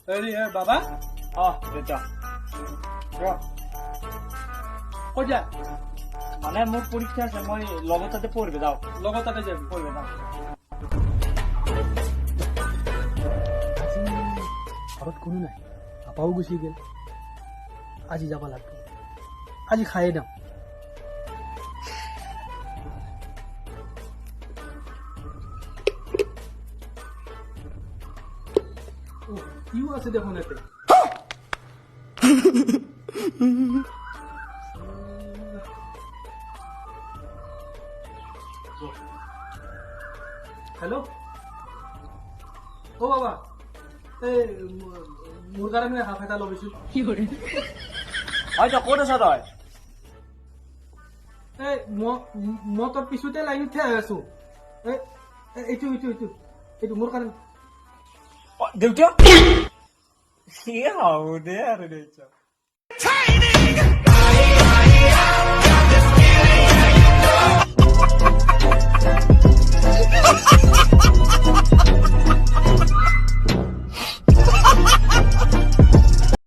হেৰি বাবা দেউতা ক'ত যা মানে মোৰ পৰীক্ষা আছে মই লগত তাতে পঢ়িব যাওঁ লগত তাতে যাবি পঢ়িব যাওঁ আজি ঘৰত কোনো নাই পাপাও গুচি গ'ল আজি যাব লাগিব আজি খায়ে দিওঁ ইও আছে দেখোন ইয়াতে হেল্ল' অ' বাবা এই মোৰ কাৰণে হাফ এটা ল'বিচোন হয়তো ক'ত আছা তই এই মই তোৰ পিছতে লাইনত থিয় হৈ আছো এইটো মোৰ কাৰণে দেউতা কি হ'ব দে আৰু দেউতা